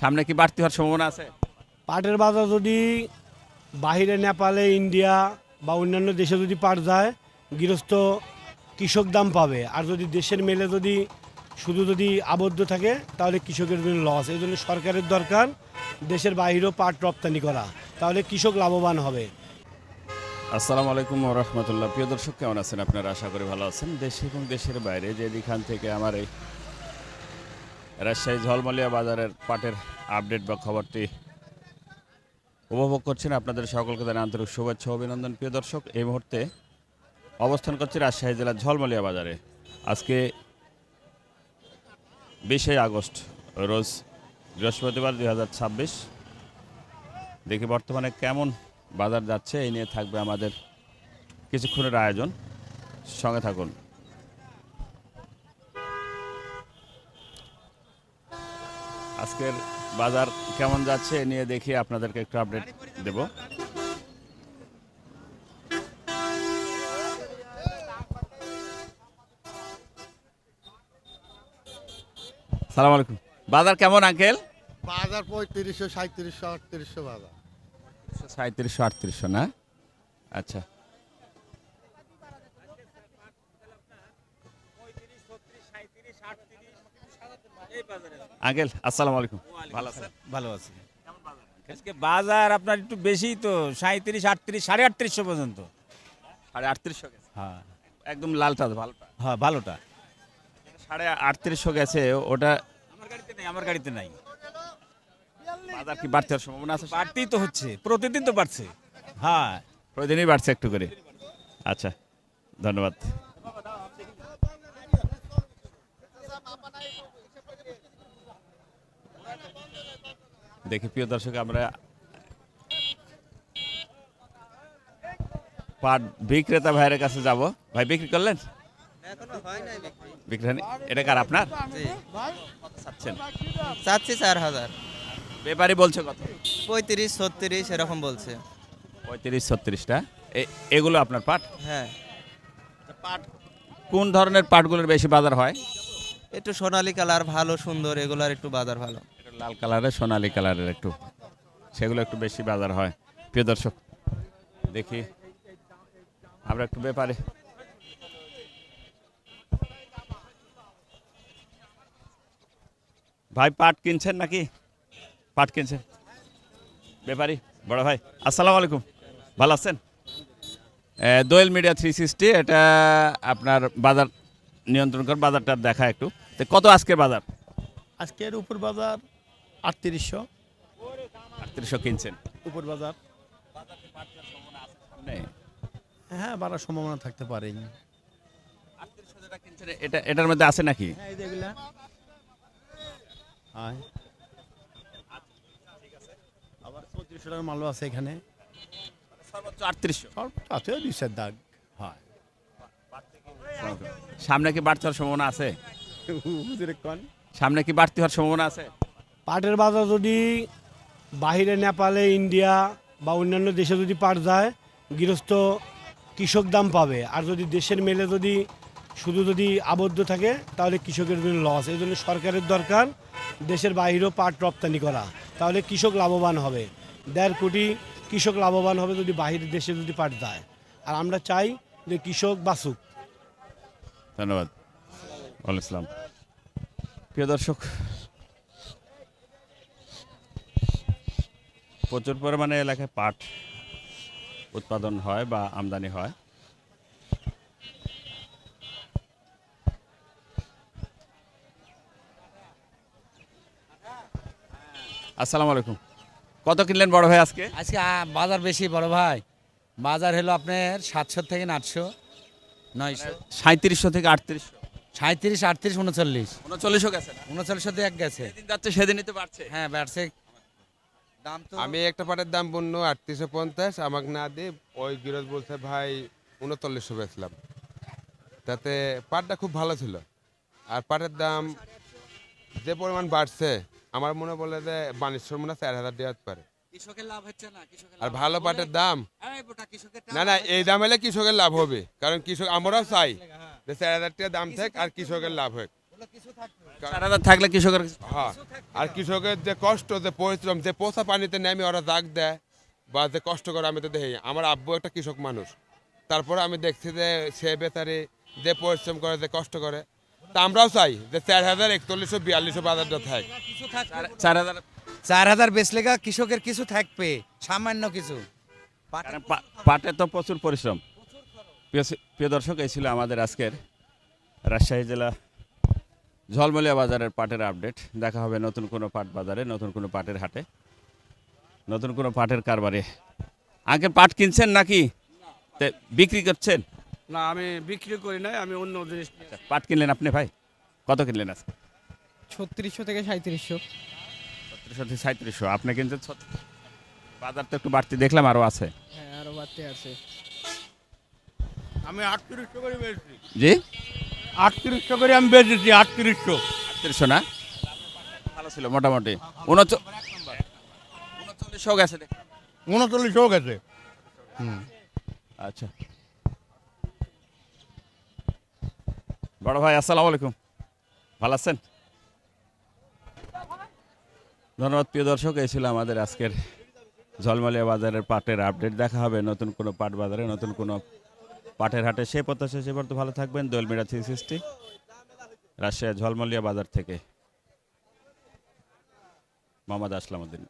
সামনে কি বাড়তি হওয়ার সম্ভাবনা আছে? পাটের বাজার যদি বাহিরে নেপালে ইন্ডিয়া বা অন্যান্য দেশে যদি পাট যায়, গৃহস্থ কৃষক দাম পাবে। আর যদি দেশের মেলে যদি শুধু যদি আবদ্ধ থাকে তাহলে কৃষকের জন্য লস। এই জন্য সরকারের দরকার দেশের বাইরেও পাট রপ্তানি করা, তাহলে কৃষক লাভবান হবে। আসসালামু আলাইকুম ওয়া রাহমাতুল্লাহ। প্রিয় দর্শক, কেমন আছেন আপনারা? আশা করি ভালো আছেন। দেশে এবং দেশের বাইরে যেখান থেকে আমার এই রাজশাহী ঝলমলিয়া বাজারের পাটের আপডেট বা খবরটি উপভোগ করছেন, আপনাদের সকলকে জানাই আন্তরিক শুভেচ্ছা ও অভিনন্দন। প্রিয় দর্শক, এই মুহূর্তে অবস্থান করছি রাজশাহী জেলার ঝলমলিয়া বাজারে। আজকে 20 আগস্ট, রোজ বৃহস্পতিবার 2026। দেখি বর্তমানে কেমন বাজার যাচ্ছে, এই নিয়ে থাকবে আমাদের কিছুক্ষণের আয়োজন। সঙ্গে থাকুন। আজকের বাজার কেমন যাচ্ছে এ নিয়ে দেখি আপনাদেরকে একটু আপডেট দেব। সালাম আলাইকুম। বাজার কেমন আঙ্কেল? বাজার 3500 3700 3800 বাজার। 3700 3800 না? আচ্ছা, আঙ্কেল আসসালামু আলাইকুম। ভালো আছেন? ভালো আছে। আজকে বাজার আপনার একটু বেশি তো, 37 38 3850 পর্যন্ত। 3850 গেছে, হ্যাঁ একদম লালটা ভালোটা। হ্যাঁ ভালোটা। 3850 গেছে, ওটা আমার গাড়িতে নেই, আমার গাড়িতে নাই। বাজার কি বাড়তে হওয়ার সম্ভাবনা আছে? বাড়তেই তো হচ্ছে, প্রতিদিন তো বাড়ছে। হ্যাঁ প্রতিদিনই বাড়ছে একটু করে। আচ্ছা, ধন্যবাদ। দেখি প্রিয় দর্শক, আমরা পাট বিক্রেতা ভাইয়ের কাছে যাব। ভাই, বিক্রি করলেন? বিক্রি হয়নি। এটা কার, আপনার? চাচ্ছেন? চাচ্ছি 4000। ব্যাপারী বলছে কত? 35 36 এরকম বলছে। 35 36টা। এগুলো আপনার পাট? হ্যাঁ, পাট কোন ধরনের পাটগুলোর বেশি বাজার হয়? একটু সোনালী কালার ভালো সুন্দর, এগুলার একটু বাজার ভালো। এটা লাল কালারের, সোনালী কালারের একটু, সেগুলো একটু বেশি বাজার হয়। প্রিয় দর্শক, দেখি আমরা একটু ব্যাপারে। ভাই, পাট কিনছেন নাকি? পাট কিনছেন? ব্যাপারী বড় ভাই, আসসালামু আলাইকুম। ভালো আছেন? দোয়েল মিডিয়া 360, এটা আপনার বাজার নিয়ন্ত্রণ কর, বাজারটা দেখা একটু। তো কত আজকের বাজার? আজকের উপর বাজার 3800, 3800 কিনছেন। উপর বাজার নেই, হ্যাঁ বাড়ার সম্ভাবনা থাকতে পারে। 3800 যেটা কিনছেন, এটার মধ্যে আছে নাকি? হ্যাঁ এই যেগুলা আবার 3400 টাকার মালও আছে এখানে, সর্বোচ্চ 3800। সর্বোচ্চ আছে 200 দাগ। হয় সামনে কি বাড়তি হওয়ার সম্ভাবনা আছে? সামনে কি বাড়তি হওয়ার সম্ভাবনা আছে? পাটের বাজার যদি বাহিরে নেপালে ইন্ডিয়া বা অন্যান্য দেশে যদি পাট যায়, গৃহস্থ কৃষক দাম পাবে। আর যদি দেশের মেলে যদি শুধু যদি আবদ্ধ থাকে তাহলে কৃষকের জন্য লস। এই জন্য সরকারের দরকার দেশের বাইরেও পাট রপ্তানি করা, তাহলে কৃষক লাভবান হবে। 1.5 কোটি কৃষক লাভবান হবে যদি বাহিরের দেশে যদি পাট যায়। আর আমরা চাই যে কৃষক বাঁচুক। ধন্যবাদ। ওয়ালাইকুম আসসালাম। প্রিয় দর্শক, প্রচুর পরিমাণে এলাকায় পাট উৎপাদন হয় বা আমদানি হয়। আসসালামু আলাইকুম। কত কিনলেন বড় ভাই আজকে? আজকে বাজার বেশি বড় ভাই। বাজার হলো আপনার 700 থেকে 800 900 3700 থেকে 3800। 37 38 39 3900 গেছে না? 39 দিয়ে এক গেছে। যেদিন যাচ্ছে সেদিনই তো বাড়ছে। হ্যাঁ বাড়ছে দাম তো। আমি একটা পাটের দাম বললো 3850, আমাকে না দিয়ে ওই গিরজ বলছে ভাই 3900 বেচলাম। তাতে পাটটা খুব ভালো ছিল। আর পাটের দাম যে পরিমাণ বাড়ছে, আমার মনে বলে যে বানেশ্বর মনে হয় 4000 দেওয়া যেতে পারে। কৃষকের লাভ হচ্ছে না, কৃষকের আর লাভ ভালো হবে। পাটের দাম এই বোটা কৃষকের না না, এই দাম হলে কৃষকের লাভ হবে। কারণ কৃষক আমরাও চাই যে 4000 টাকা দাম থাক আর কৃষকের লাভ হোক। 4,000 থাকলে কৃষকের হ্যাঁ, আর কৃষকের যে কষ্ট, যে পরিশ্রম, যে পোষা পানিতে নেমে ওরা দাগ দেয় বা যে কষ্ট করে, আমি তো দেখি। আমার আব্বু একটা কৃষক মানুষ, তারপরে আমি দেখছি যে সে বেচারি যে পরিশ্রম করে, যে কষ্ট করে। তা আমরাও চাই যে 4,000, 4142 বাজারটা থাকে। 4,000 4,000 বেচলে গা কৃষকের কিছু থাকবে, সামান্য কিছু। কারণ পাটে তো প্রচুর পরিশ্রম। প্রিয় দর্শক, এই ছিল আমাদের আজকের রাজশাহী জেলা ঝলমলিয়া বাজারের পাটের আপডেট। দেখা হবে নতুন কোনো পাট বাজারে, নতুন কোনো পাটের হাটে, নতুন কোনো পাটের কারবারে। আগে পাট কিনছেন নাকি বিক্রি করছেন? না, আমি বিক্রি করি নাই, আমি অন্য জিনিস। পাট কিনলেন আপনি ভাই? কত কিনলেন আজকে? 3600 থেকে 3700। 3700 থেকে 3700। আপনি কিনছেন 3600। বাজার তো একটু বাড়তি দেখলাম, আরও আছে। হ্যাঁ, আরো বাড়তে আছে। আমি 3800 করে বেচছি। জি, 3800 করে আমি বেচেছি। 3800। 3800 না? ভালো ছিল মোটামুটি। 3900 গেছে। 3900 গেছে। আচ্ছা, বড় ভাই আসসালামু আলাইকুম, ভালো আছেন? ধন্যবাদ প্রিয় দর্শক, এই ছিল আমাদের আজকের ঝলমলিয়া বাজারের পাটের আপডেট। দেখা হবে নতুন কোনো পাট বাজারে, নতুন কোনো পাটের হাটে। সে প্রত্যাশা সে পর্যন্ত ভালো থাকবেন। দোয়েল মিডিয়া 360 রাজশাহী ঝলমলিয়া বাজার থেকে মোহাম্মদ আসলাম উদ্দিন।